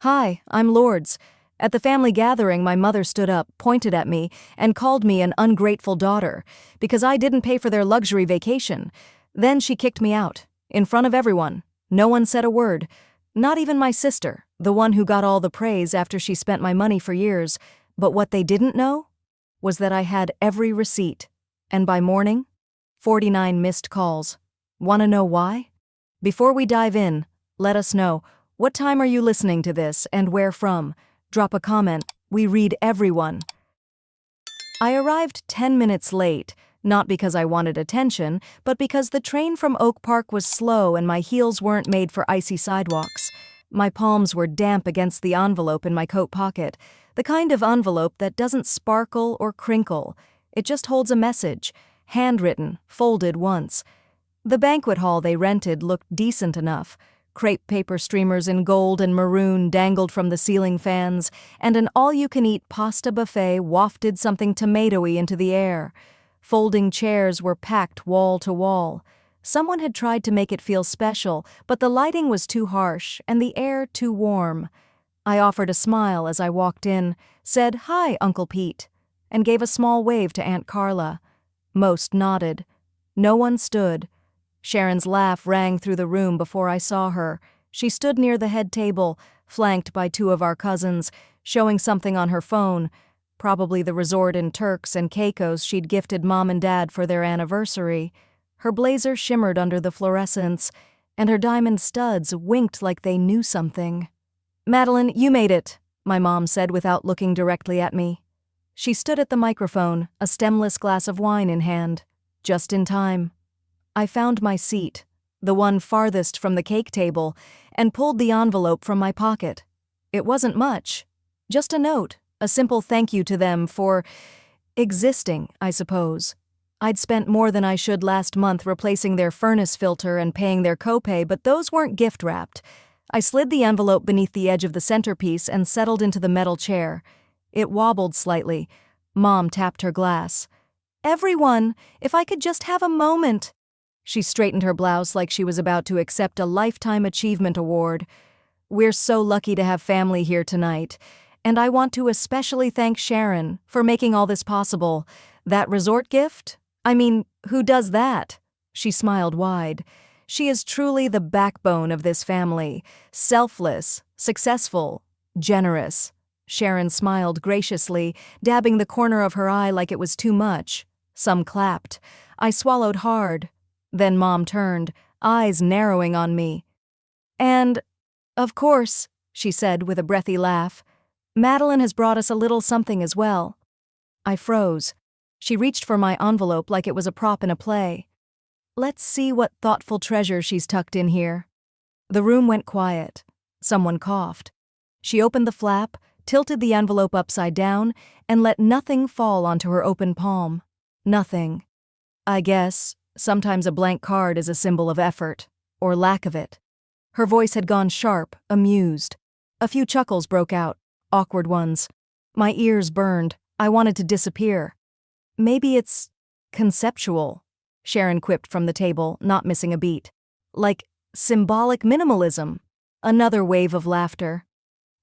Hi, I'm Lourdes. At the family gathering, my mother stood up, pointed at me, and called me an ungrateful daughter because I didn't pay for their luxury vacation. Then she kicked me out, in front of everyone. No one said a word. Not even my sister, the one who got all the praise after she spent my money for years. But what they didn't know was that I had every receipt. And by morning, 49 missed calls. Want to know why? Before we dive in, let us know, what time are you listening to this and where from? Drop a comment. We read everyone. I arrived 10 minutes late, not because I wanted attention, but because the train from Oak Park was slow and my heels weren't made for icy sidewalks. My palms were damp against the envelope in my coat pocket, the kind of envelope that doesn't sparkle or crinkle. It just holds a message, handwritten, folded once. The banquet hall they rented looked decent enough. Crepe paper streamers in gold and maroon dangled from the ceiling fans, and an all-you-can-eat pasta buffet wafted something tomatoey into the air. Folding chairs were packed wall to wall. Someone had tried to make it feel special, but the lighting was too harsh and the air too warm. I offered a smile as I walked in, said, "Hi, Uncle Pete," and gave a small wave to Aunt Carla. Most nodded. No one stood. Sharon's laugh rang through the room before I saw her. She stood near the head table, flanked by two of our cousins, showing something on her phone, probably the resort in Turks and Caicos she'd gifted Mom and Dad for their anniversary. Her blazer shimmered under the fluorescence, and her diamond studs winked like they knew something. "Madeline, you made it," my mom said without looking directly at me. She stood at the microphone, a stemless glass of wine in hand. Just in time. I found my seat, the one farthest from the cake table, and pulled the envelope from my pocket. It wasn't much. Just a note, a simple thank you to them for existing, I suppose. I'd spent more than I should last month replacing their furnace filter and paying their copay, but those weren't gift-wrapped. I slid the envelope beneath the edge of the centerpiece and settled into the metal chair. It wobbled slightly. Mom tapped her glass. "Everyone, if I could just have a moment." She straightened her blouse like she was about to accept a Lifetime Achievement Award. "We're so lucky to have family here tonight, and I want to especially thank Sharon for making all this possible. That resort gift? I mean, who does that?" She smiled wide. "She is truly the backbone of this family. Selfless, successful, generous." Sharon smiled graciously, dabbing the corner of her eye like it was too much. Some clapped. I swallowed hard. Then Mom turned, eyes narrowing on me. "And, of course," she said with a breathy laugh, "Madeline has brought us a little something as well." I froze. She reached for my envelope like it was a prop in a play. "Let's see what thoughtful treasure she's tucked in here." The room went quiet. Someone coughed. She opened the flap, tilted the envelope upside down, and let nothing fall onto her open palm. Nothing. I guess sometimes a blank card is a symbol of effort, or lack of it. Her voice had gone sharp, amused. A few chuckles broke out, awkward ones. My ears burned. I wanted to disappear. "Maybe it's conceptual," Sharon quipped from the table, not missing a beat. "Like symbolic minimalism." Another wave of laughter.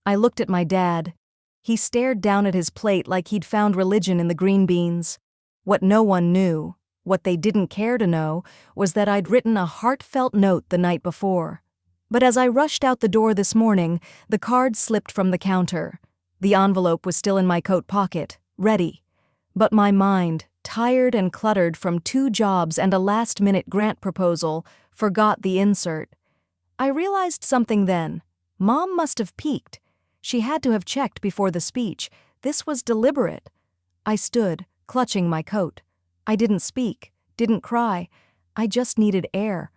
I looked at my dad. He stared down at his plate like he'd found religion in the green beans. What no one knew, what they didn't care to know, was that I'd written a heartfelt note the night before. But as I rushed out the door this morning, the card slipped from the counter. The envelope was still in my coat pocket, ready. But my mind, tired and cluttered from 2 jobs and a last-minute grant proposal, forgot the insert. I realized something then. Mom must have peeked. She had to have checked before the speech. This was deliberate. I stood, clutching my coat. I didn't speak, didn't cry. I just needed air.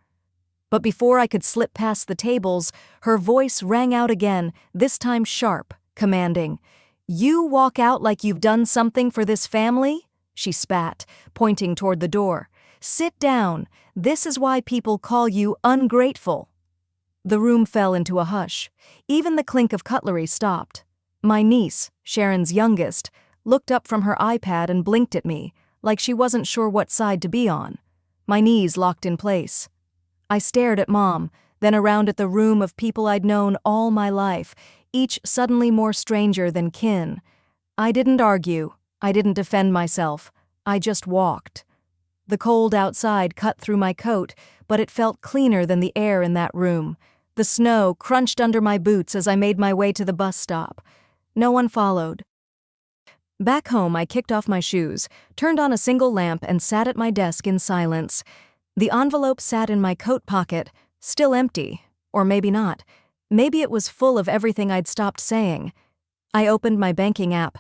But before I could slip past the tables, her voice rang out again, this time sharp, commanding. "You walk out like you've done something for this family?" She spat, pointing toward the door. "Sit down. This is why people call you ungrateful." The room fell into a hush. Even the clink of cutlery stopped. My niece, Sharon's youngest, looked up from her iPad and blinked at me, like she wasn't sure what side to be on. My knees locked in place. I stared at Mom, then around at the room of people I'd known all my life, each suddenly more stranger than kin. I didn't argue. I didn't defend myself. I just walked. The cold outside cut through my coat, but it felt cleaner than the air in that room. The snow crunched under my boots as I made my way to the bus stop. No one followed. Back home, I kicked off my shoes, turned on a single lamp, and sat at my desk in silence. The envelope sat in my coat pocket, still empty. Or maybe not. Maybe it was full of everything I'd stopped saying. I opened my banking app.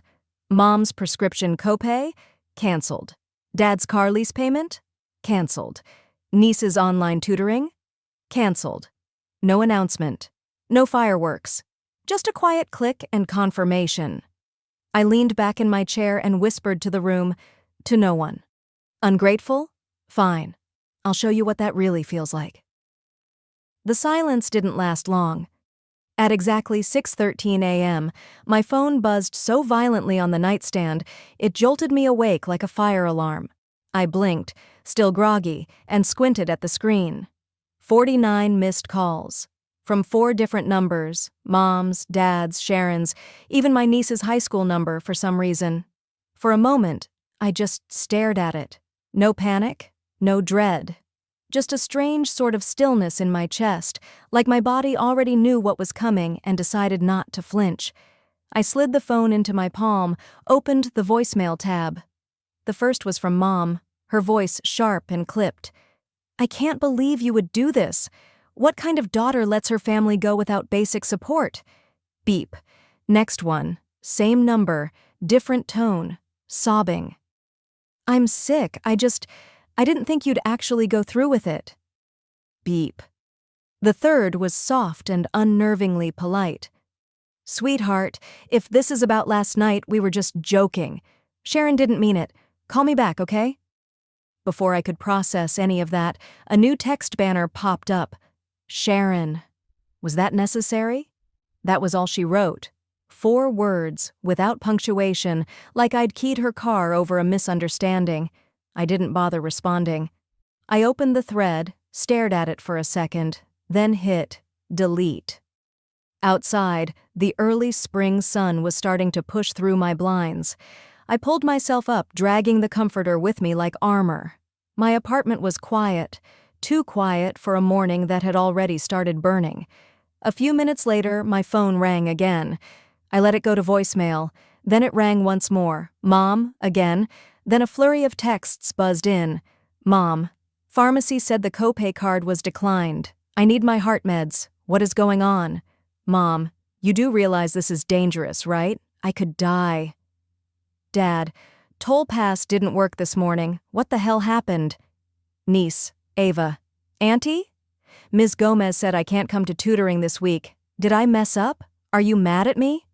Mom's prescription copay? Canceled. Dad's car lease payment? Canceled. Niece's online tutoring? Canceled. No announcement. No fireworks. Just a quiet click and confirmation. I leaned back in my chair and whispered to the room, to no one. Ungrateful? Fine. I'll show you what that really feels like. The silence didn't last long. At exactly 6:13 a.m., my phone buzzed so violently on the nightstand, it jolted me awake like a fire alarm. I blinked, still groggy, and squinted at the screen. 49 missed calls. From 4 different numbers, Mom's, Dad's, Sharon's, even my niece's high school number for some reason. For a moment, I just stared at it. No panic, no dread. Just a strange sort of stillness in my chest, like my body already knew what was coming and decided not to flinch. I slid the phone into my palm, opened the voicemail tab. The first was from Mom, her voice sharp and clipped. "I can't believe you would do this. What kind of daughter lets her family go without basic support?" Beep. Next one. Same number, different tone, sobbing. "I'm sick. I didn't think you'd actually go through with it." Beep. The third was soft and unnervingly polite. "Sweetheart, if this is about last night, we were just joking. Sharon didn't mean it. Call me back, okay?" Before I could process any of that, a new text banner popped up. Sharon. Was that necessary? That was all she wrote. 4 words, without punctuation, like I'd keyed her car over a misunderstanding. I didn't bother responding. I opened the thread, stared at it for a second, then hit delete. Outside, the early spring sun was starting to push through my blinds. I pulled myself up, dragging the comforter with me like armor. My apartment was quiet, too quiet for a morning that had already started burning. A few minutes later, my phone rang again. I let it go to voicemail. Then it rang once more. Mom, again. Then a flurry of texts buzzed in. Mom, pharmacy said the copay card was declined. I need my heart meds. What is going on? Mom, you do realize this is dangerous, right? I could die. Dad, toll pass didn't work this morning. What the hell happened? Niece, Ava. Auntie? Ms. Gomez said I can't come to tutoring this week. Did I mess up? Are you mad at me?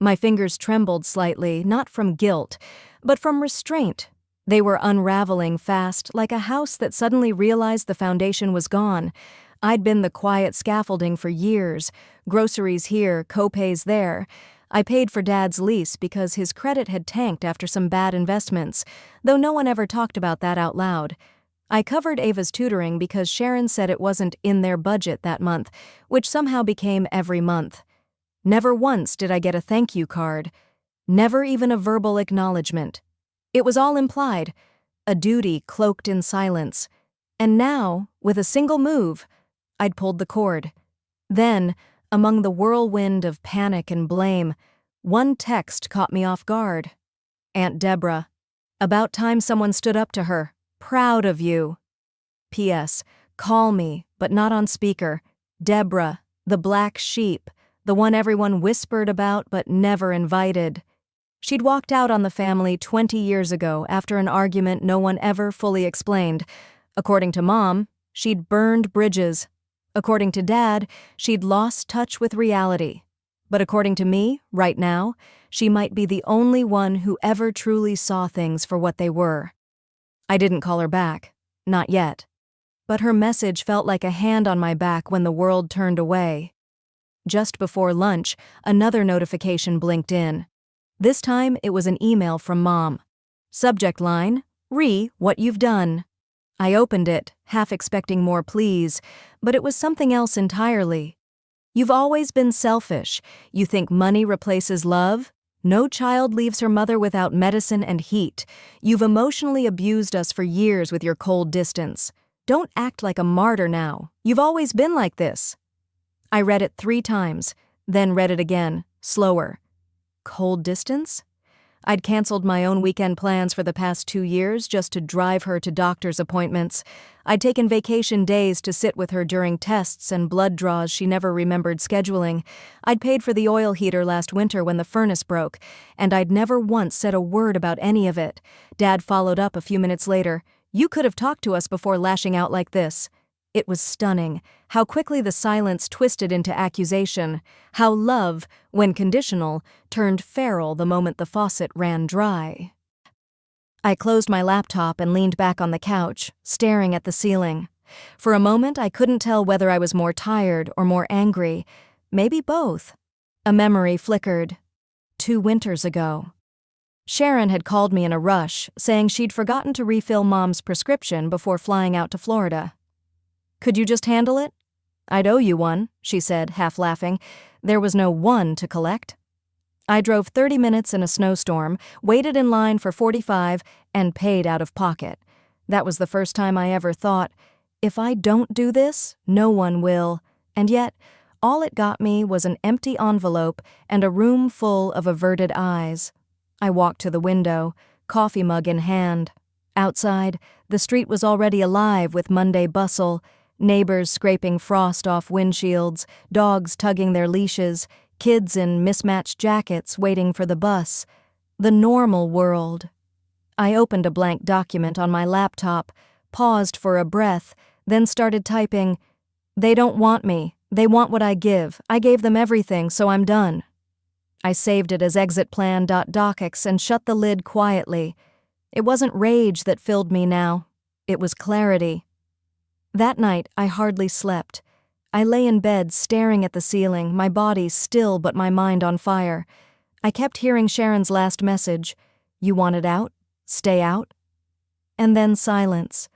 My fingers trembled slightly, not from guilt, but from restraint. They were unraveling fast, like a house that suddenly realized the foundation was gone. I'd been the quiet scaffolding for years. Groceries here, copays there. I paid for Dad's lease because his credit had tanked after some bad investments, though no one ever talked about that out loud. I covered Ava's tutoring because Sharon said it wasn't in their budget that month, which somehow became every month. Never once did I get a thank you card. Never even a verbal acknowledgement. It was all implied, a duty cloaked in silence. And now, with a single move, I'd pulled the cord. Then, among the whirlwind of panic and blame, one text caught me off guard. Aunt Deborah. About time someone stood up to her. Proud of you. P.S. Call me, but not on speaker. Deborah, the black sheep, the one everyone whispered about but never invited. She'd walked out on the family 20 years ago after an argument no one ever fully explained. According to Mom, she'd burned bridges. According to Dad, she'd lost touch with reality. But according to me, right now, she might be the only one who ever truly saw things for what they were. I didn't call her back. Not yet. But her message felt like a hand on my back when the world turned away. Just before lunch, another notification blinked in. This time, it was an email from Mom. Subject line, "Re, what you've done." I opened it, half expecting more pleas, but it was something else entirely. You've always been selfish. You think money replaces love? No child leaves her mother without medicine and heat. You've emotionally abused us for years with your cold distance. Don't act like a martyr now. You've always been like this. I read it 3 times, then read it again, slower. Cold distance? I'd canceled my own weekend plans for the past 2 years just to drive her to doctor's appointments. I'd taken vacation days to sit with her during tests and blood draws she never remembered scheduling. I'd paid for the oil heater last winter when the furnace broke, and I'd never once said a word about any of it. Dad followed up a few minutes later. "You could have talked to us before lashing out like this." It was stunning, how quickly the silence twisted into accusation, how love, when conditional, turned feral the moment the faucet ran dry. I closed my laptop and leaned back on the couch, staring at the ceiling. For a moment, I couldn't tell whether I was more tired or more angry. Maybe both. A memory flickered. 2 winters ago. Sharon had called me in a rush, saying she'd forgotten to refill Mom's prescription before flying out to Florida. "Could you just handle it?" "I'd owe you one," she said, half laughing. There was no one to collect. I drove 30 minutes in a snowstorm, waited in line for 45, and paid out of pocket. That was the first time I ever thought, if I don't do this, no one will. And yet, all it got me was an empty envelope and a room full of averted eyes. I walked to the window, coffee mug in hand. Outside, the street was already alive with Monday bustle. Neighbors scraping frost off windshields, dogs tugging their leashes, kids in mismatched jackets waiting for the bus. The normal world. I opened a blank document on my laptop, paused for a breath, then started typing, "They don't want me. They want what I give. I gave them everything, so I'm done." I saved it as exitplan.docx and shut the lid quietly. It wasn't rage that filled me now. It was clarity. That night, I hardly slept. I lay in bed staring at the ceiling, my body still but my mind on fire. I kept hearing Sharon's last message, "You wanted out? Stay out?" And then silence.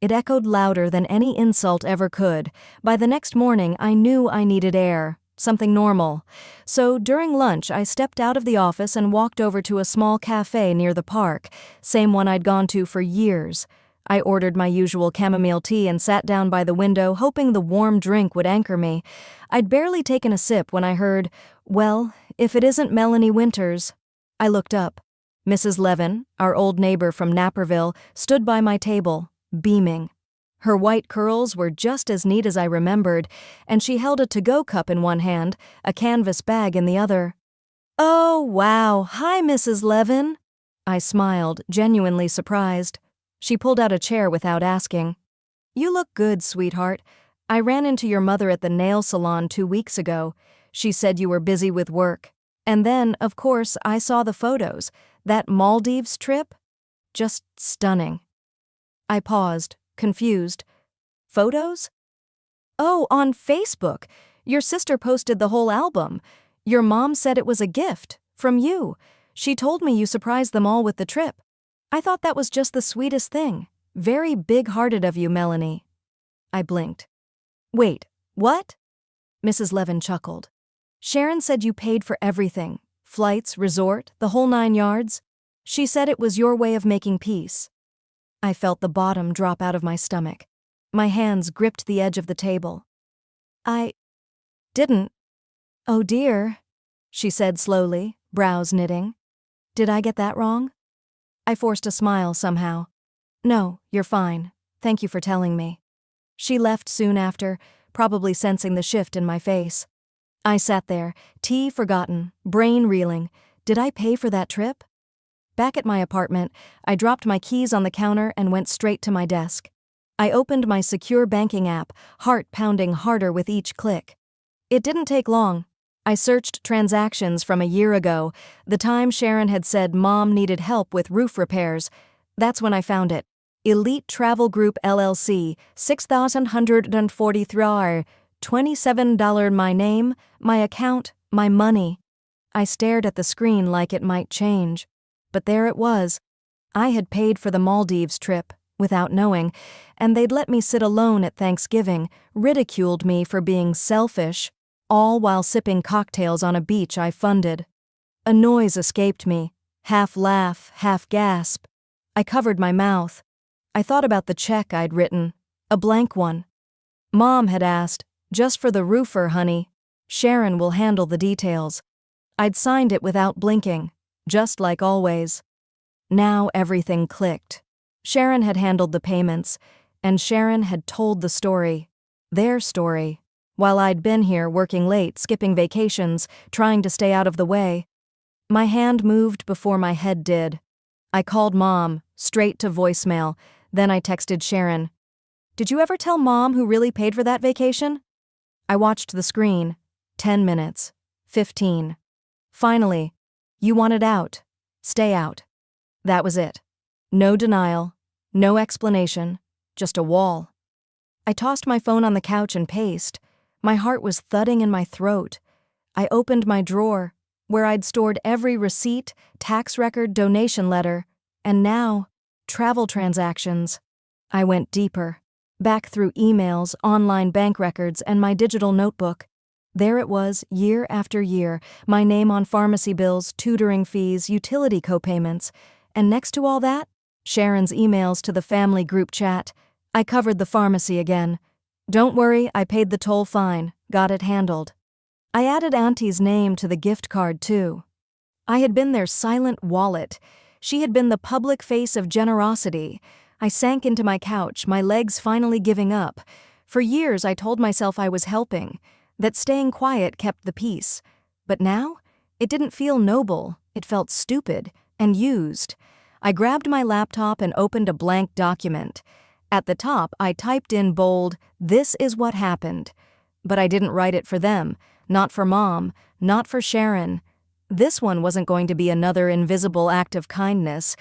It echoed louder than any insult ever could. By the next morning, I knew I needed air, something normal. So during lunch, I stepped out of the office and walked over to a small cafe near the park, same one I'd gone to for years. I ordered my usual chamomile tea and sat down by the window, hoping the warm drink would anchor me. I'd barely taken a sip when I heard, "Well, if it isn't Melanie Winters." I looked up. Mrs. Levin, our old neighbor from Naperville, stood by my table, beaming. Her white curls were just as neat as I remembered, and she held a to-go cup in one hand, a canvas bag in the other. "Oh, wow. Hi, Mrs. Levin." I smiled, genuinely surprised. She pulled out a chair without asking. "You look good, sweetheart. I ran into your mother at the nail salon 2 weeks ago. She said you were busy with work. And then, of course, I saw the photos. That Maldives trip? Just stunning." I paused, confused. "Photos?" "Oh, on Facebook. Your sister posted the whole album. Your mom said it was a gift, from you. She told me you surprised them all with the trip. I thought that was just the sweetest thing. Very big-hearted of you, Melanie." I blinked. "Wait, what?" Mrs. Levin chuckled. "Sharon said you paid for everything. Flights, resort, the whole 9 yards. She said it was your way of making peace." I felt the bottom drop out of my stomach. My hands gripped the edge of the table. "I didn't. Oh dear," she said slowly, brows knitting. "Did I get that wrong?" I forced a smile somehow. "No, you're fine. Thank you for telling me." She left soon after, probably sensing the shift in my face. I sat there, tea forgotten, brain reeling. Did I pay for that trip? Back at my apartment, I dropped my keys on the counter and went straight to my desk. I opened my secure banking app, heart pounding harder with each click. It didn't take long. I searched transactions from a year ago, the time Sharon had said Mom needed help with roof repairs. That's when I found it. Elite Travel Group LLC, $6,143, $27 my name, my account, my money. I stared at the screen like it might change. But there it was. I had paid for the Maldives trip, without knowing, and they'd let me sit alone at Thanksgiving, ridiculed me for being selfish. all while sipping cocktails on a beach I funded. A noise escaped me, half laugh, half gasp. I covered my mouth. I thought about the check I'd written, a blank one. Mom had asked, "Just for the roofer, honey. Sharon will handle the details." I'd signed it without blinking, just like always. Now everything clicked. Sharon had handled the payments, and Sharon had told the story, their story, while I'd been here working late, skipping vacations, trying to stay out of the way. My hand moved before my head did. I called Mom, straight to voicemail, then I texted Sharon. "Did you ever tell Mom who really paid for that vacation?" I watched the screen. 10 minutes. 15. Finally, "You wanted out. Stay out." That was it. No denial, no explanation, just a wall. I tossed my phone on the couch and paced. My heart was thudding in my throat. I opened my drawer, where I'd stored every receipt, tax record, donation letter, and now, travel transactions. I went deeper, back through emails, online bank records, and my digital notebook. There it was, year after year, my name on pharmacy bills, tutoring fees, utility co-payments, and next to all that, Sharon's emails to the family group chat. I covered the pharmacy again. "Don't worry, I paid the toll fine, got it handled." I added Auntie's name to the gift card, too. I had been their silent wallet. She had been the public face of generosity. I sank into my couch, my legs finally giving up. For years I told myself I was helping, that staying quiet kept the peace. But now, it didn't feel noble, it felt stupid and used. I grabbed my laptop and opened a blank document. At the top, I typed in bold, "This is what happened." But I didn't write it for them, not for Mom, not for Sharon. This one wasn't going to be another invisible act of kindness.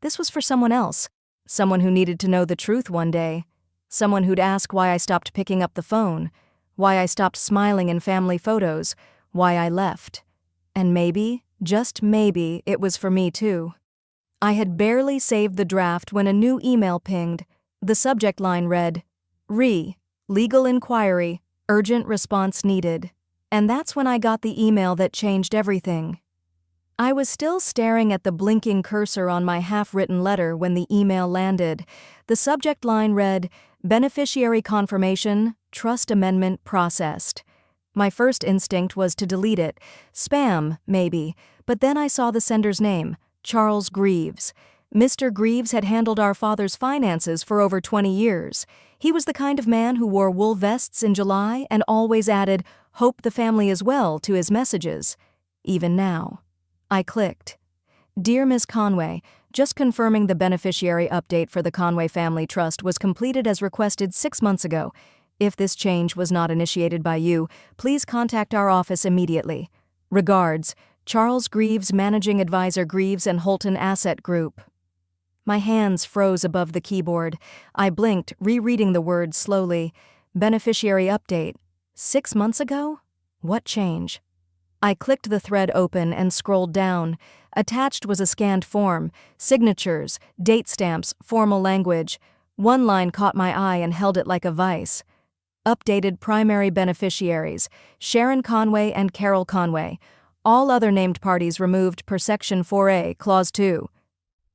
This was for someone else, someone who needed to know the truth one day, someone who'd ask why I stopped picking up the phone, why I stopped smiling in family photos, why I left. And maybe, just maybe, it was for me too. I had barely saved the draft when a new email pinged. The subject line read, "Legal inquiry, urgent response needed." And that's when I got the email that changed everything. I was still staring at the blinking cursor on my half-written letter when the email landed. The subject line read, "Beneficiary confirmation, trust amendment processed." My first instinct was to delete it. Spam, maybe. But then I saw the sender's name, Charles Greaves. Mr. Greaves had handled our father's finances for over 20 years. He was the kind of man who wore wool vests in July and always added, "Hope the family is well," to his messages. Even now. I clicked. "Dear Ms. Conway, just confirming the beneficiary update for the Conway Family Trust was completed as requested 6 months ago. If this change was not initiated by you, please contact our office immediately. Regards, Charles Greaves, Managing Advisor, Greaves and Holton Asset Group." My hands froze above the keyboard. I blinked, rereading the words slowly. Beneficiary update. 6 months ago? What change? I clicked the thread open and scrolled down. Attached was a scanned form, signatures, date stamps, formal language. One line caught my eye and held it like a vice. Updated primary beneficiaries, Sharon Conway and Carol Conway. All other named parties removed per Section 4A, Clause 2.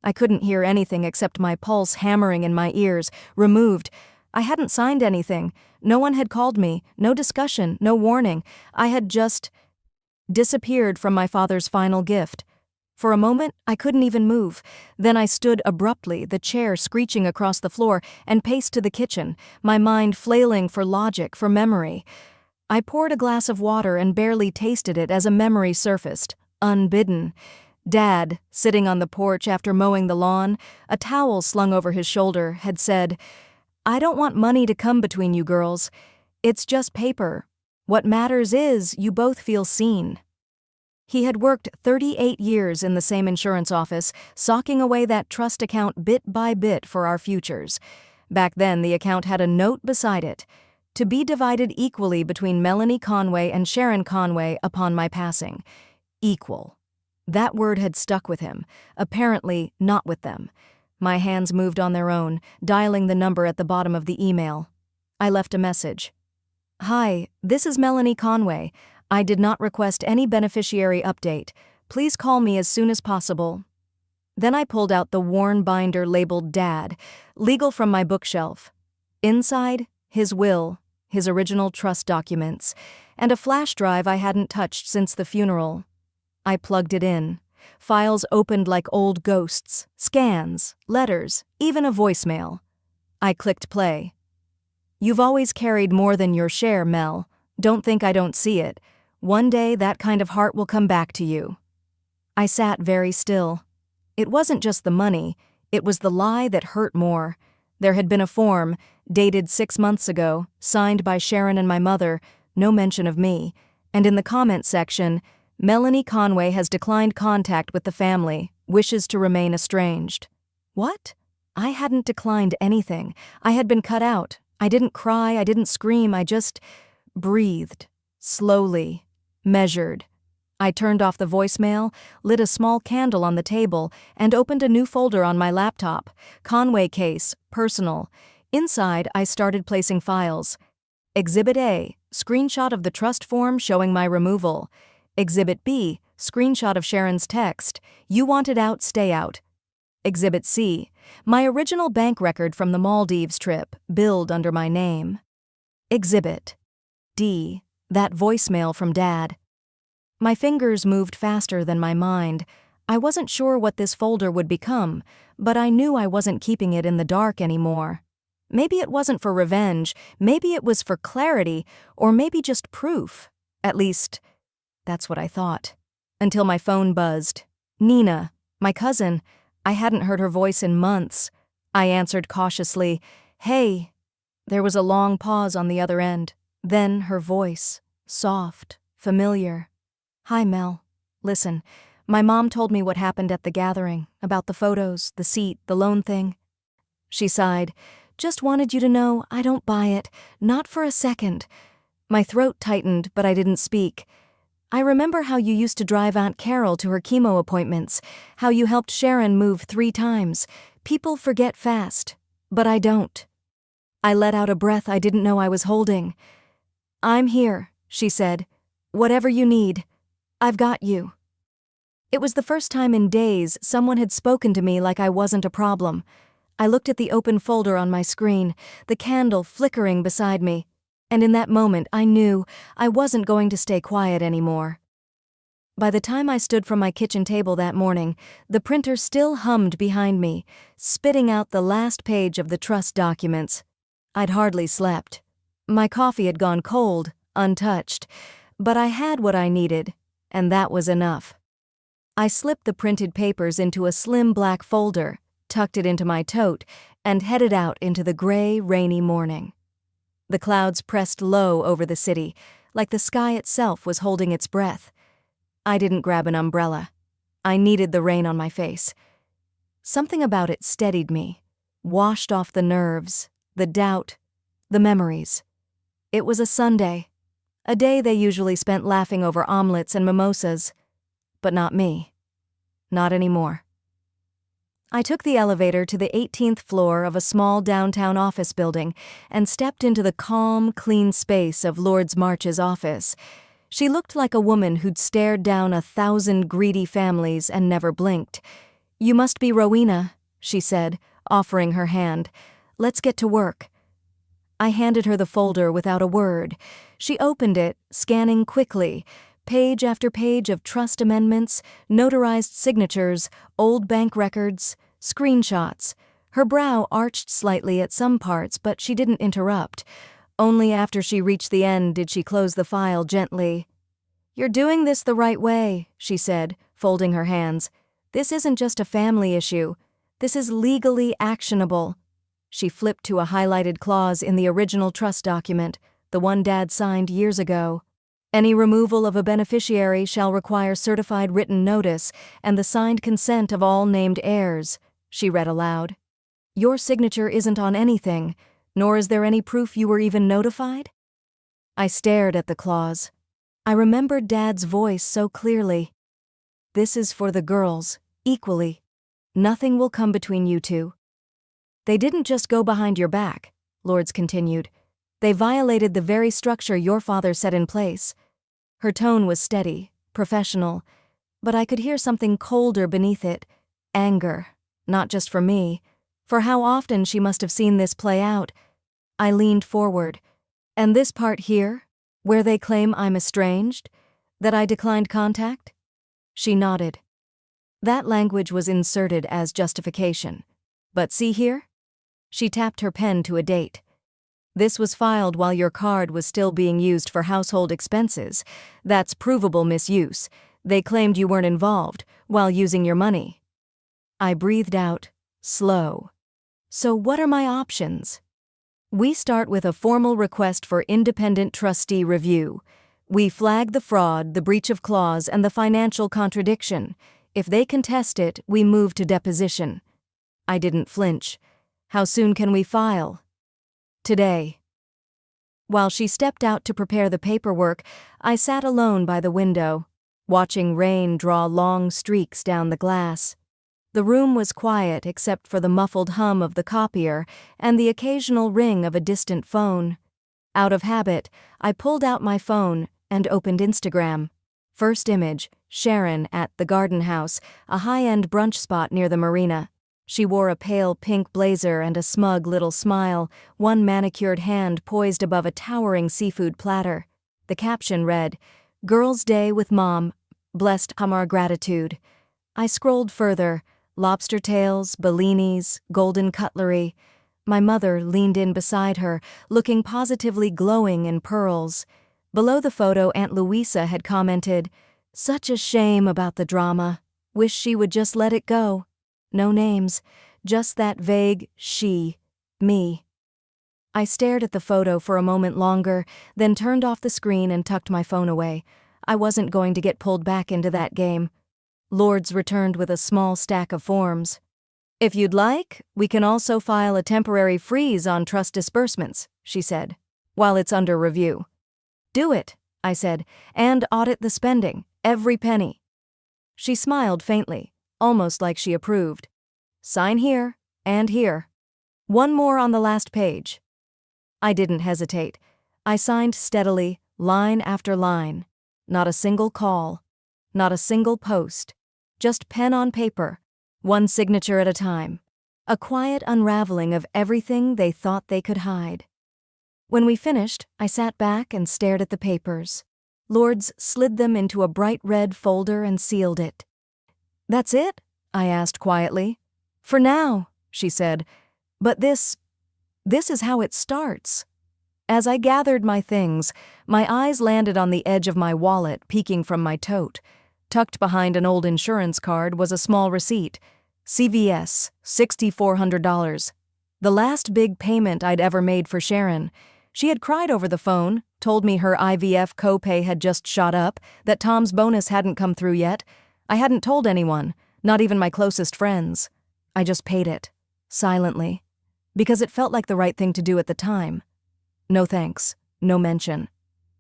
I couldn't hear anything except my pulse hammering in my ears. Removed. I hadn't signed anything. No one had called me. No discussion. No warning. I had just disappeared from my father's final gift. For a moment, I couldn't even move. Then I stood abruptly, the chair screeching across the floor, and paced to the kitchen, my mind flailing for logic, for memory. I poured a glass of water and barely tasted it as a memory surfaced, unbidden. Dad, sitting on the porch after mowing the lawn, a towel slung over his shoulder, had said, "I don't want money to come between you girls. It's just paper. What matters is you both feel seen." He had worked 38 years in the same insurance office, socking away that trust account bit by bit for our futures. Back then, the account had a note beside it, to be divided equally between Melanie Conway and Sharon Conway upon my passing. Equal. That word had stuck with him, apparently not with them. My hands moved on their own, dialing the number at the bottom of the email. I left a message. Hi, this is Melanie Conway. I did not request any beneficiary update. Please call me as soon as possible. Then I pulled out the worn binder labeled Dad, legal from my bookshelf. Inside, his will, his original trust documents, and a flash drive I hadn't touched since the funeral. I plugged it in. Files opened like old ghosts, scans, letters, even a voicemail. I clicked play. You've always carried more than your share, Mel. Don't think I don't see it. One day that kind of heart will come back to you. I sat very still. It wasn't just the money, it was the lie that hurt more. There had been a form, dated 6 months ago, signed by Sharon and my mother, no mention of me, and in the comments section, Melanie Conway has declined contact with the family, wishes to remain estranged. What? I hadn't declined anything. I had been cut out. I didn't cry, I didn't scream, I just breathed, slowly, measured. I turned off the voicemail, lit a small candle on the table, and opened a new folder on my laptop. Conway case, personal. Inside, I started placing files. Exhibit A, screenshot of the trust form showing my removal. Exhibit B, screenshot of Sharon's text, "You wanted out, stay out." Exhibit C, my original bank record from the Maldives trip, billed under my name. Exhibit D, that voicemail from Dad. My fingers moved faster than my mind. I wasn't sure what this folder would become, but I knew I wasn't keeping it in the dark anymore. Maybe it wasn't for revenge, maybe it was for clarity, or maybe just proof. At least, that's what I thought. Until my phone buzzed. Nina, my cousin. I hadn't heard her voice in months. I answered cautiously, "Hey." There was a long pause on the other end. Then her voice, soft, familiar. "Hi, Mel. Listen, my mom told me what happened at the gathering, about the photos, the seat, the loan thing." She sighed. "Just wanted you to know I don't buy it, not for a second." My throat tightened, but I didn't speak. "I remember how you used to drive Aunt Carol to her chemo appointments, how you helped Sharon move 3 times. People forget fast, but I don't." I let out a breath I didn't know I was holding. "I'm here," she said. "Whatever you need. I've got you." It was the first time in days someone had spoken to me like I wasn't a problem. I looked at the open folder on my screen, the candle flickering beside me. And in that moment, I knew I wasn't going to stay quiet anymore. By the time I stood from my kitchen table that morning, the printer still hummed behind me, spitting out the last page of the trust documents. I'd hardly slept. My coffee had gone cold, untouched, but I had what I needed, and that was enough. I slipped the printed papers into a slim black folder, tucked it into my tote, and headed out into the gray, rainy morning. The clouds pressed low over the city, like the sky itself was holding its breath. I didn't grab an umbrella. I needed the rain on my face. Something about it steadied me, washed off the nerves, the doubt, the memories. It was a Sunday, a day they usually spent laughing over omelets and mimosas. But not me. Not anymore. I took the elevator to the 18th floor of a small downtown office building and stepped into the calm, clean space of Lord March's office. She looked like a woman who'd stared down 1,000 greedy families and never blinked. "You must be Rowena," she said, offering her hand. "Let's get to work." I handed her the folder without a word. She opened it, scanning quickly. Page after page of trust amendments, notarized signatures, old bank records, screenshots. Her brow arched slightly at some parts, but she didn't interrupt. Only after she reached the end did she close the file gently. "You're doing this the right way," she said, folding her hands. "This isn't just a family issue. This is legally actionable." She flipped to a highlighted clause in the original trust document, the one Dad signed years ago. "Any removal of a beneficiary shall require certified written notice and the signed consent of all named heirs," she read aloud. "Your signature isn't on anything, nor is there any proof you were even notified?" I stared at the clause. I remembered Dad's voice so clearly. "This is for the girls, equally. Nothing will come between you two." "They didn't just go behind your back," Lords continued. They violated the very structure your father set in place. Her tone was steady, professional, but I could hear something colder beneath it, anger, not just for me, for how often she must have seen this play out. I leaned forward. And this part here, where they claim I'm estranged, that I declined contact? She nodded. That language was inserted as justification. But see here? She tapped her pen to a date. This was filed while your card was still being used for household expenses. That's provable misuse. They claimed you weren't involved while using your money. I breathed out, slow. So what are my options? We start with a formal request for independent trustee review. We flag the fraud, the breach of clause, and the financial contradiction. If they contest it, we move to deposition. I didn't flinch. How soon can we file? Today. While she stepped out to prepare the paperwork, I sat alone by the window, watching rain draw long streaks down the glass. The room was quiet except for the muffled hum of the copier and the occasional ring of a distant phone. Out of habit, I pulled out my phone and opened Instagram. First image, Sharon at the Garden House, a high-end brunch spot near the marina. She wore a pale pink blazer and a smug little smile, one manicured hand poised above a towering seafood platter. The caption read, "Girls' Day with Mom. Blessed Hamar gratitude." I scrolled further. Lobster tails, bellinis, golden cutlery. My mother leaned in beside her, looking positively glowing in pearls. Below the photo, Aunt Louisa had commented, "Such a shame about the drama. Wish she would just let it go." No names, just that vague she, me. I stared at the photo for a moment longer, then turned off the screen and tucked my phone away. I wasn't going to get pulled back into that game. Lourdes returned with a small stack of forms. "If you'd like, we can also file a temporary freeze on trust disbursements," she said, "while it's under review." "Do it," I said, "and audit the spending, every penny." She smiled faintly, almost like she approved. "Sign here, and here. One more on the last page." I didn't hesitate. I signed steadily, line after line. Not a single call. Not a single post. Just pen on paper, one signature at a time. A quiet unraveling of everything they thought they could hide. When we finished, I sat back and stared at the papers. Lourdes slid them into a bright red folder and sealed it. "That's it?" I asked quietly. "For now," she said. "But this is how it starts." As I gathered my things, my eyes landed on the edge of my wallet peeking from my tote. Tucked behind an old insurance card was a small receipt. CVS, $6,400. The last big payment I'd ever made for Sharon. She had cried over the phone, told me her IVF copay had just shot up, that Tom's bonus hadn't come through yet. I hadn't told anyone, not even my closest friends. I just paid it, silently, because it felt like the right thing to do at the time. No thanks, no mention.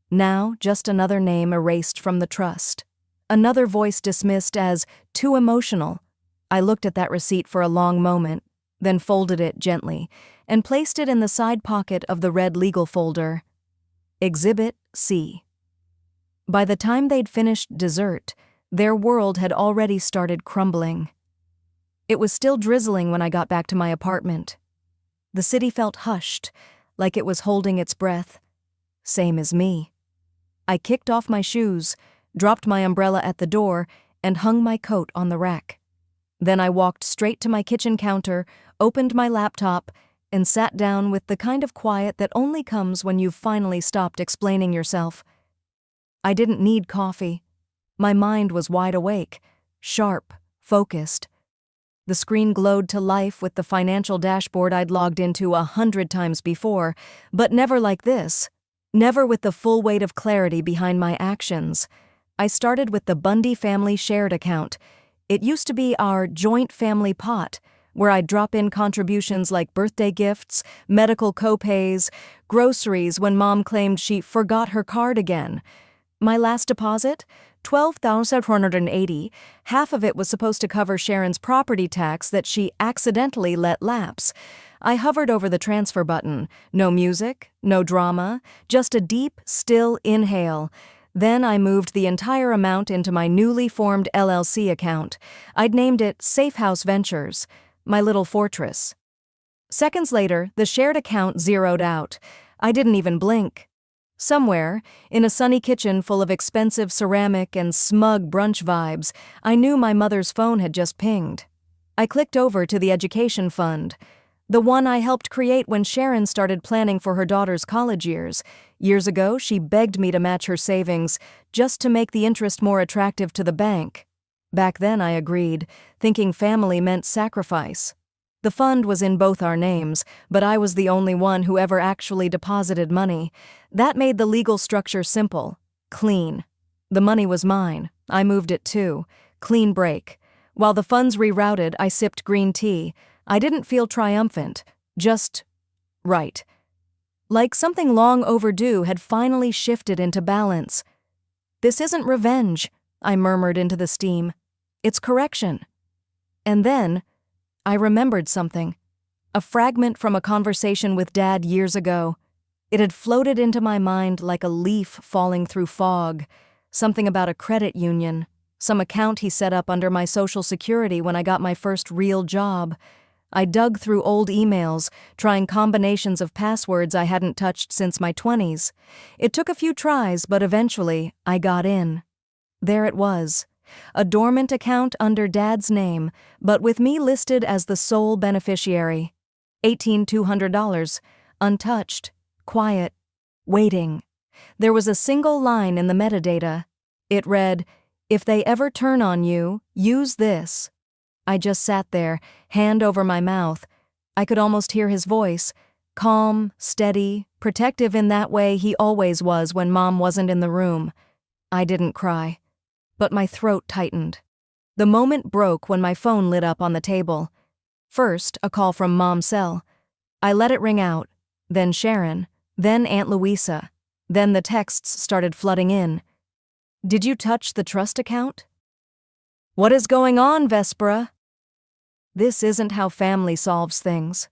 Now, just another name erased from the trust. Another voice dismissed as too emotional. I looked at that receipt for a long moment, then folded it gently, and placed it in the side pocket of the red legal folder. Exhibit C. By the time they'd finished dessert, their world had already started crumbling. It was still drizzling when I got back to my apartment. The city felt hushed, like it was holding its breath. Same as me. I kicked off my shoes, dropped my umbrella at the door, and hung my coat on the rack. Then I walked straight to my kitchen counter, opened my laptop, and sat down with the kind of quiet that only comes when you've finally stopped explaining yourself. I didn't need coffee. My mind was wide awake, sharp, focused. The screen glowed to life with the financial dashboard I'd logged into 100 times before, but never like this. Never with the full weight of clarity behind my actions. I started with the Bundy family shared account. It used to be our joint family pot, where I'd drop in contributions like birthday gifts, medical copays, groceries when Mom claimed she forgot her card again. My last deposit? $12,480. Half of it was supposed to cover Sharon's property tax that she accidentally let lapse. I hovered over the transfer button. No music, no drama, just a deep, still inhale. Then I moved the entire amount into my newly formed LLC account. I'd named it Safe House Ventures, my little fortress. Seconds later, the shared account zeroed out. I didn't even blink. Somewhere, in a sunny kitchen full of expensive ceramic and smug brunch vibes, I knew my mother's phone had just pinged. I clicked over to the education fund, the one I helped create when Sharon started planning for her daughter's college years. Years ago, she begged me to match her savings, just to make the interest more attractive to the bank. Back then I agreed, thinking family meant sacrifice. The fund was in both our names, but I was the only one who ever actually deposited money. That made the legal structure simple, clean. The money was mine. I moved it too. Clean break. While the funds rerouted, I sipped green tea. I didn't feel triumphant, just right. Like something long overdue had finally shifted into balance. "This isn't revenge," I murmured into the steam. "It's correction." And then I remembered something. A fragment from a conversation with Dad years ago. It had floated into my mind like a leaf falling through fog. Something about a credit union. Some account he set up under my Social Security when I got my first real job. I dug through old emails, trying combinations of passwords I hadn't touched since my 20s. It took a few tries, but eventually I got in. There it was. A dormant account under Dad's name, but with me listed as the sole beneficiary. $18,200, untouched, quiet, waiting. There was a single line in the metadata. It read, "If they ever turn on you, use this." I just sat there, hand over my mouth. I could almost hear his voice, calm, steady, protective in that way he always was when Mom wasn't in the room. I didn't cry, but my throat tightened. The moment broke when my phone lit up on the table. First, a call from Mom's cell. I let it ring out, then Sharon, then Aunt Louisa. Then the texts started flooding in. "Did you touch the trust account?" "What is going on, Vespera?" This isn't how family solves things.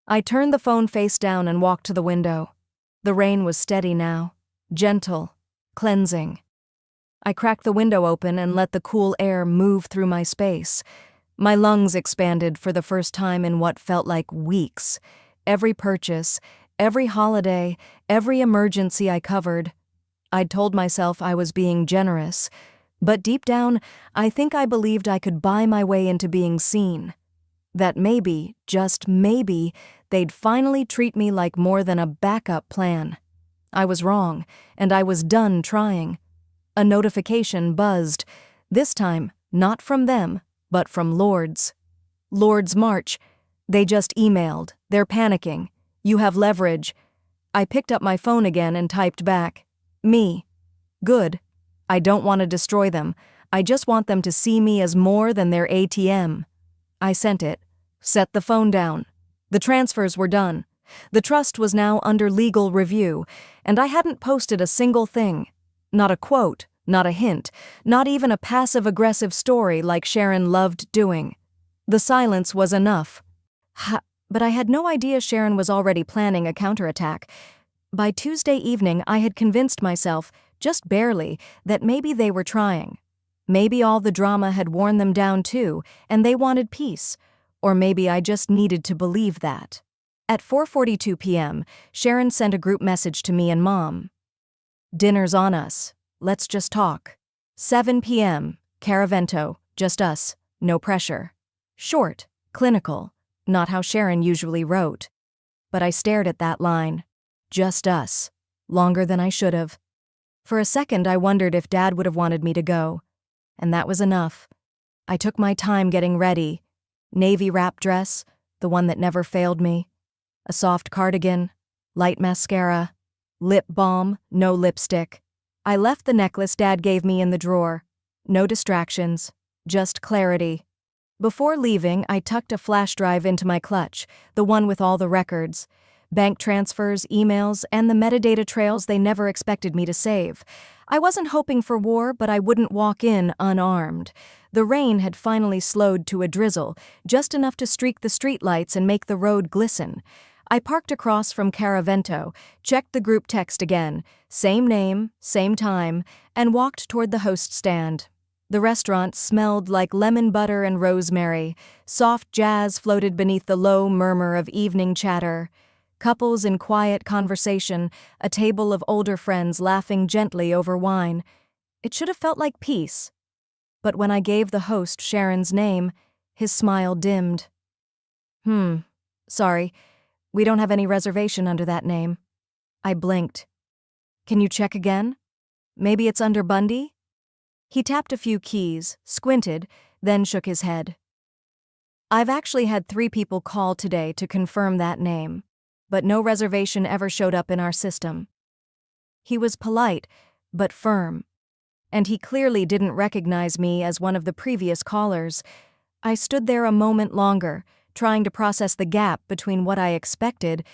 I turned the phone face down and walked to the window. The rain was steady now, gentle, cleansing. I cracked the window open and let the cool air move through my space. My lungs expanded for the first time in what felt like weeks. Every purchase, every holiday, every emergency I covered. I'd told myself I was being generous, but deep down, I think I believed I could buy my way into being seen. That maybe, just maybe, they'd finally treat me like more than a backup plan. I was wrong, and I was done trying. A notification buzzed, this time not from them, but from Lords. Lords March. They just emailed. They're panicking. "You have leverage." I picked up my phone again and typed back, "Me. Good. I don't want to destroy them. I just want them to see me as more than their ATM." I sent it. Set the phone down. The transfers were done. The trust was now under legal review, and I hadn't posted a single thing. Not a quote, not a hint, not even a passive-aggressive story like Sharon loved doing. The silence was enough. But I had no idea Sharon was already planning a counterattack. By Tuesday evening, I had convinced myself, just barely, that maybe they were trying. Maybe all the drama had worn them down too, and they wanted peace. Or maybe I just needed to believe that. At 4:42 p.m., Sharon sent a group message to me and Mom. "Dinner's on us. Let's just talk." 7 p.m., Caravento, just us, no pressure. Short, clinical, not how Sharon usually wrote. But I stared at that line. Just us. Longer than I should have. For a second, I wondered if Dad would have wanted me to go. And that was enough. I took my time getting ready. Navy wrap dress, the one that never failed me. A soft cardigan, light mascara, lip balm, no lipstick. I left the necklace Dad gave me in the drawer. No distractions, just clarity. Before leaving, I tucked a flash drive into my clutch, the one with all the records. Bank transfers, emails, and the metadata trails they never expected me to save. I wasn't hoping for war, but I wouldn't walk in unarmed. The rain had finally slowed to a drizzle, just enough to streak the streetlights and make the road glisten. I parked across from Caravento, checked the group text again, same name, same time, and walked toward the host stand. The restaurant smelled like lemon butter and rosemary. Soft jazz floated beneath the low murmur of evening chatter. Couples in quiet conversation, a table of older friends laughing gently over wine. It should have felt like peace. But when I gave the host Sharon's name, his smile dimmed. Sorry, we don't have any reservation under that name. I blinked. Can you check again? Maybe it's under Bundy? He tapped a few keys, squinted, then shook his head. I've actually had 3 people call today to confirm that name, but no reservation ever showed up in our system. He was polite, but firm, and he clearly didn't recognize me as one of the previous callers. I stood there a moment longer, trying to process the gap between what I expected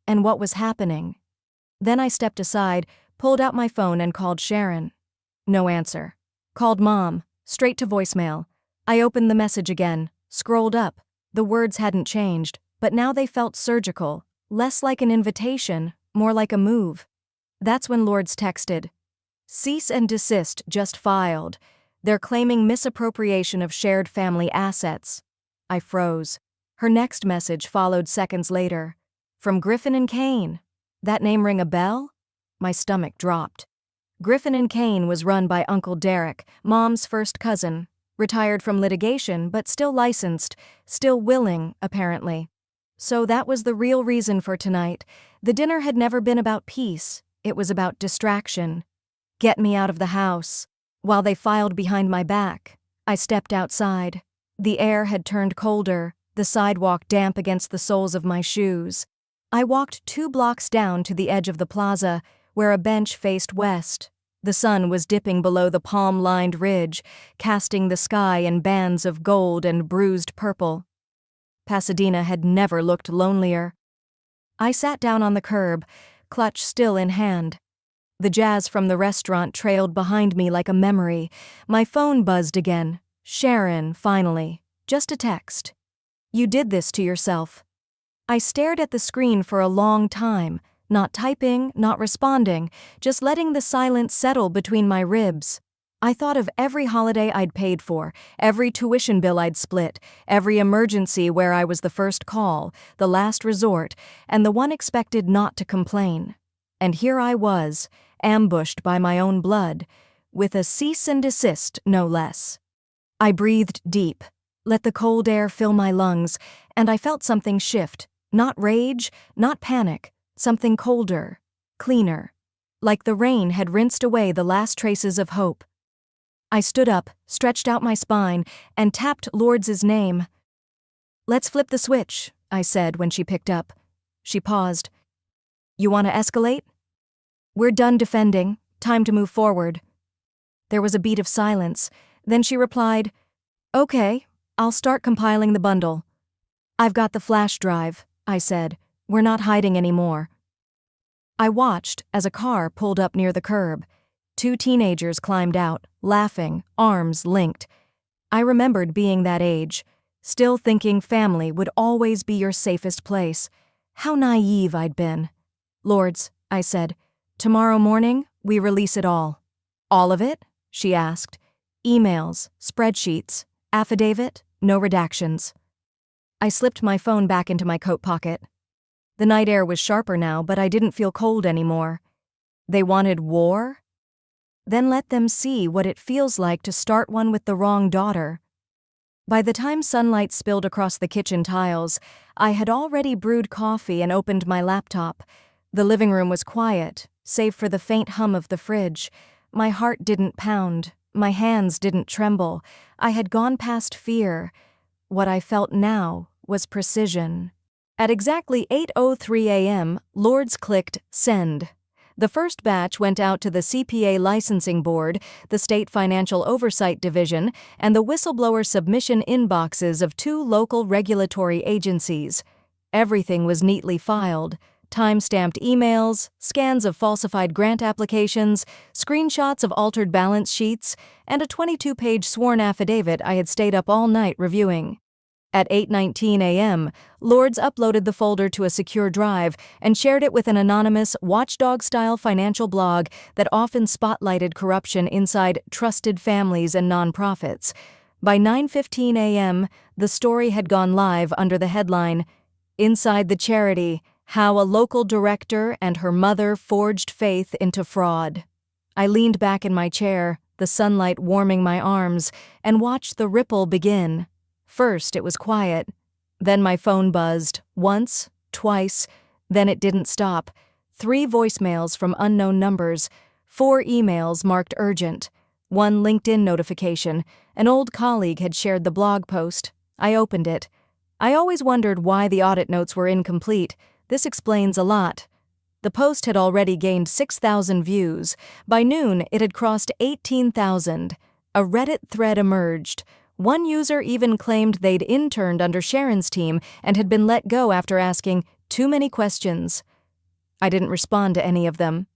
and what was happening. Then I stepped aside, pulled out my phone and called Sharon. No answer. Called Mom, straight to voicemail. I opened the message again, scrolled up. The words hadn't changed, but now they felt surgical, less like an invitation, more like a move. That's when Lourdes texted. Cease and desist just filed. They're claiming misappropriation of shared family assets. I froze. Her next message followed seconds later. From Griffin and Kane. That name ring a bell? My stomach dropped. Griffin and Kane was run by Uncle Derek, Mom's first cousin, retired from litigation but still licensed, still willing, apparently. So that was the real reason for tonight. The dinner had never been about peace, it was about distraction. Get me out of the house. While they filed behind my back, I stepped outside. The air had turned colder, the sidewalk damp against the soles of my shoes. I walked 2 blocks down to the edge of the plaza, where a bench faced west. The sun was dipping below the palm-lined ridge, casting the sky in bands of gold and bruised purple. Pasadena had never looked lonelier. I sat down on the curb, clutch still in hand. The jazz from the restaurant trailed behind me like a memory. My phone buzzed again. Sharon, finally. Just a text. You did this to yourself. I stared at the screen for a long time, not typing, not responding, just letting the silence settle between my ribs. I thought of every holiday I'd paid for, every tuition bill I'd split, every emergency where I was the first call, the last resort, and the one expected not to complain. And here I was, ambushed by my own blood, with a cease and desist, no less. I breathed deep, let the cold air fill my lungs, and I felt something shift, not rage, not panic, something colder, cleaner, like the rain had rinsed away the last traces of hope. I stood up, stretched out my spine, and tapped Lourdes' name. Let's flip the switch, I said when she picked up. She paused. You want to escalate? We're done defending, time to move forward. There was a beat of silence, then she replied, Okay, I'll start compiling the bundle. I've got the flash drive, I said. We're not hiding anymore. I watched as a car pulled up near the curb. 2 teenagers climbed out, laughing, arms linked. I remembered being that age, still thinking family would always be your safest place. How naive I'd been. Lourdes, I said, tomorrow morning, we release it all. All of it? She asked. Emails, spreadsheets, affidavit, no redactions. I slipped my phone back into my coat pocket. The night air was sharper now, but I didn't feel cold anymore. They wanted war? Then let them see what it feels like to start one with the wrong daughter. By the time sunlight spilled across the kitchen tiles, I had already brewed coffee and opened my laptop. The living room was quiet, save for the faint hum of the fridge. My heart didn't pound. My hands didn't tremble. I had gone past fear. What I felt now was precision. At exactly 8:03 a.m., Lourdes clicked send. The first batch went out to the CPA Licensing Board, the State Financial Oversight Division, and the whistleblower submission inboxes of 2 local regulatory agencies. Everything was neatly filed. time-stamped emails, scans of falsified grant applications, screenshots of altered balance sheets, and a 22-page sworn affidavit I had stayed up all night reviewing. At 8:19 a.m., Lourdes uploaded the folder to a secure drive and shared it with an anonymous, watchdog-style financial blog that often spotlighted corruption inside trusted families and nonprofits. By 9:15 a.m., the story had gone live under the headline, "Inside the Charity: How a Local Director and Her Mother Forged Faith into Fraud." I leaned back in my chair, the sunlight warming my arms, and watched the ripple begin. First, it was quiet. Then my phone buzzed, once, twice, then it didn't stop. 3 voicemails from unknown numbers, 4 emails marked urgent, 1 LinkedIn notification. An old colleague had shared the blog post. I opened it. I always wondered why the audit notes were incomplete. This explains a lot. The post had already gained 6,000 views. By noon, it had crossed 18,000. A Reddit thread emerged. One user even claimed they'd interned under Sharon's team and had been let go after asking too many questions. I didn't respond to any of them.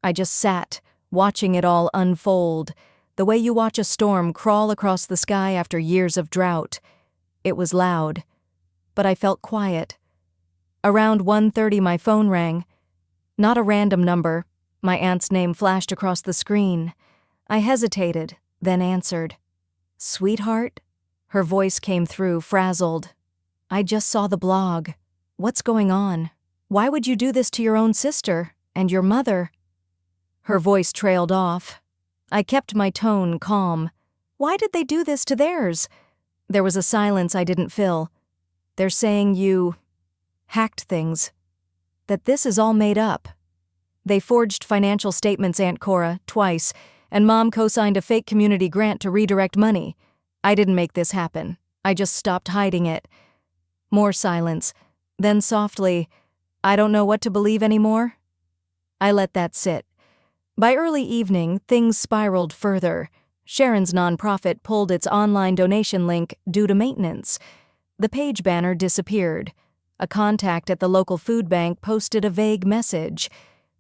I just sat, watching it all unfold, the way you watch a storm crawl across the sky after years of drought. It was loud, but I felt quiet. Around 1:30 my phone rang. Not a random number. My aunt's name flashed across the screen. I hesitated, then answered. "Sweetheart?" Her voice came through, frazzled. "I just saw the blog. What's going on? Why would you do this to your own sister and your mother?" Her voice trailed off. I kept my tone calm. "Why did they do this to theirs?" There was a silence I didn't fill. "They're saying you hacked things. That this is all made up. They forged financial statements, Aunt Cora, twice, and Mom co-signed a fake community grant to redirect money. I didn't make this happen. I just stopped hiding it." More silence. Then softly, "I don't know what to believe anymore." I let that sit. By early evening, things spiraled further. Sharon's nonprofit pulled its online donation link due to maintenance. The page banner disappeared. A contact at the local food bank posted a vague message.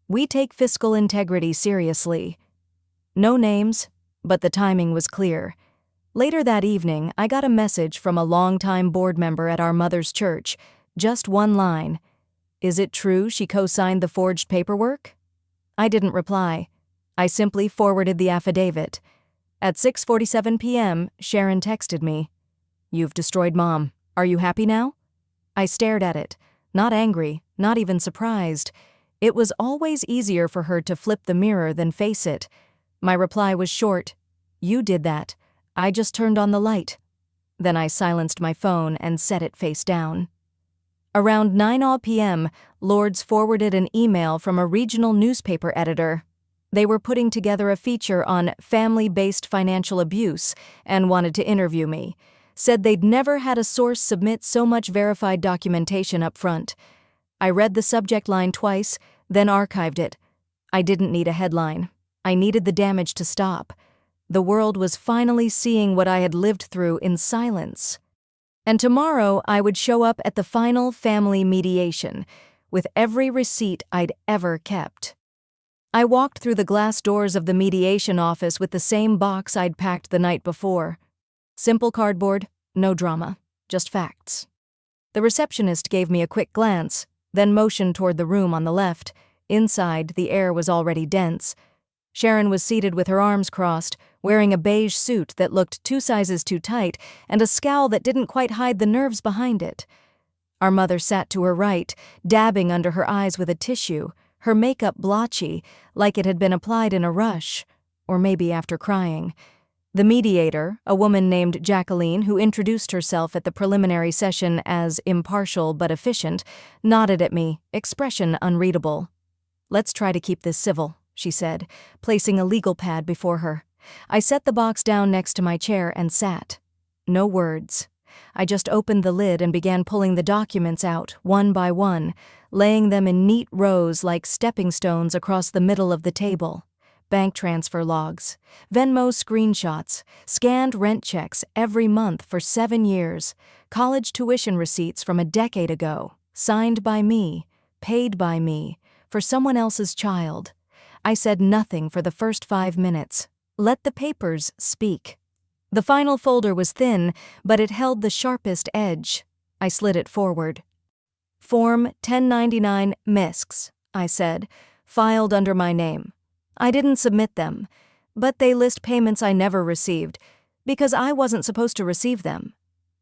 "We take fiscal integrity seriously." No names, but the timing was clear. Later that evening, I got a message from a longtime board member at our mother's church. Just one line. "Is it true she co-signed the forged paperwork?" I didn't reply. I simply forwarded the affidavit. At 6:47 p.m., Sharon texted me. "You've destroyed Mom. Are you happy now?" I stared at it, not angry, not even surprised. It was always easier for her to flip the mirror than face it. My reply was short. "You did that. I just turned on the light." Then I silenced my phone and set it face down. Around 9 p.m., Lourdes forwarded an email from a regional newspaper editor. They were putting together a feature on family-based financial abuse and wanted to interview me. Said they'd never had a source submit so much verified documentation up front. I read the subject line twice, then archived it. I didn't need a headline. I needed the damage to stop. The world was finally seeing what I had lived through in silence. And tomorrow I would show up at the final family mediation, with every receipt I'd ever kept. I walked through the glass doors of the mediation office with the same box I'd packed the night before. Simple cardboard, no drama, just facts. The receptionist gave me a quick glance, then motioned toward the room on the left. Inside, the air was already dense. Sharon was seated with her arms crossed, wearing a beige suit that looked 2 sizes too tight and a scowl that didn't quite hide the nerves behind it. Our mother sat to her right, dabbing under her eyes with a tissue, her makeup blotchy, like it had been applied in a rush, or maybe after crying. The mediator, a woman named Jacqueline who introduced herself at the preliminary session as impartial but efficient, nodded at me, expression unreadable. "Let's try to keep this civil," she said, placing a legal pad before her. I set the box down next to my chair and sat. No words. I just opened the lid and began pulling the documents out, one by one, laying them in neat rows like stepping stones across the middle of the table. Bank transfer logs, Venmo screenshots, scanned rent checks every month for 7 years, college tuition receipts from a decade ago, signed by me, paid by me, for someone else's child. I said nothing for the first 5 minutes. Let the papers speak. The final folder was thin, but it held the sharpest edge. I slid it forward. Form 1099 MISCs, I said, filed under my name. I didn't submit them, but they list payments I never received, because I wasn't supposed to receive them.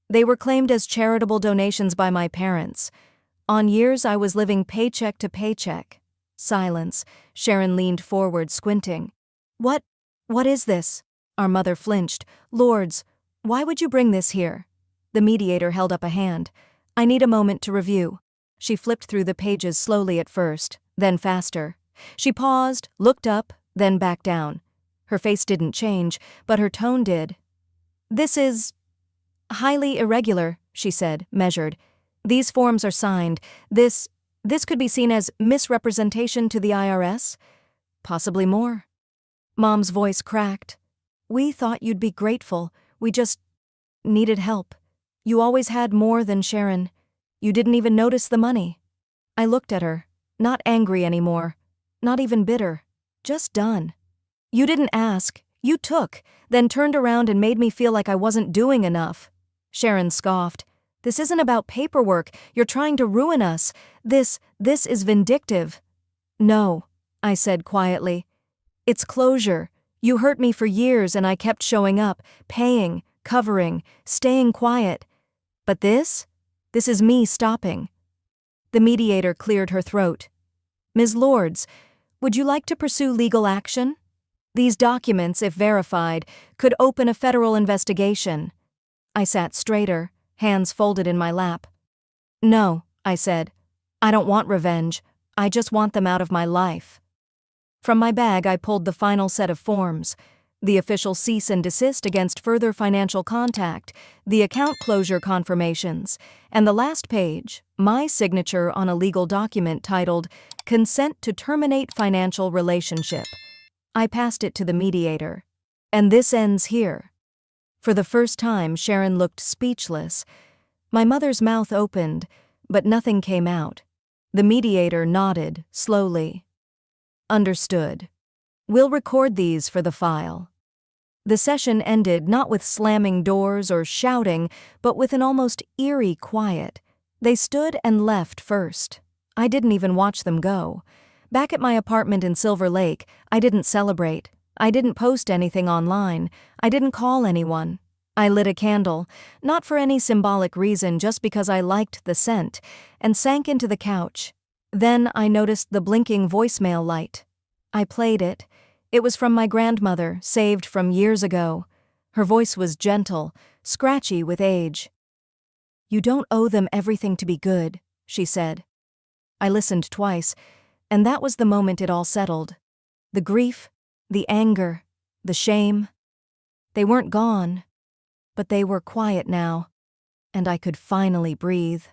They were claimed as charitable donations by my parents. On years I was living paycheck to paycheck. Silence. Sharon leaned forward, squinting. What is this? Our mother flinched. Lords, why would you bring this here? The mediator held up a hand. I need a moment to review. She flipped through the pages slowly at first, then faster. She paused, looked up, then back down. Her face didn't change, but her tone did. This is highly irregular, she said, measured. These forms are signed. This could be seen as misrepresentation to the IRS? Possibly more. Mom's voice cracked. We thought you'd be grateful. We just needed help. You always had more than Sharon. You didn't even notice the money. I looked at her, not angry anymore, not even bitter, just done. You didn't ask, you took, then turned around and made me feel like I wasn't doing enough. Sharon scoffed. This isn't about paperwork. You're trying to ruin us. This is vindictive. No, I said quietly. It's closure. You hurt me for years and I kept showing up, paying, covering, staying quiet. But this is me stopping. The mediator cleared her throat. Ms. Lords, would you like to pursue legal action? These documents, if verified, could open a federal investigation. I sat straighter, hands folded in my lap. No, I said. I don't want revenge. I just want them out of my life. From my bag, I pulled the final set of forms. The official cease and desist against further financial contact, the account closure confirmations, and the last page, my signature on a legal document titled Consent to Terminate Financial Relationship. I passed it to the mediator. And this ends here. For the first time, Sharon looked speechless. My mother's mouth opened, but nothing came out. The mediator nodded, slowly. Understood. We'll record these for the file. The session ended not with slamming doors or shouting, but with an almost eerie quiet. They stood and left first. I didn't even watch them go. Back at my apartment in Silver Lake, I didn't celebrate. I didn't post anything online. I didn't call anyone. I lit a candle, not for any symbolic reason, just because I liked the scent, and sank into the couch. Then I noticed the blinking voicemail light. I played it. It was from my grandmother, saved from years ago. Her voice was gentle, scratchy with age. You don't owe them everything to be good, she said. I listened twice, and that was the moment it all settled. The grief, the anger, the shame. They weren't gone, but they were quiet now, and I could finally breathe.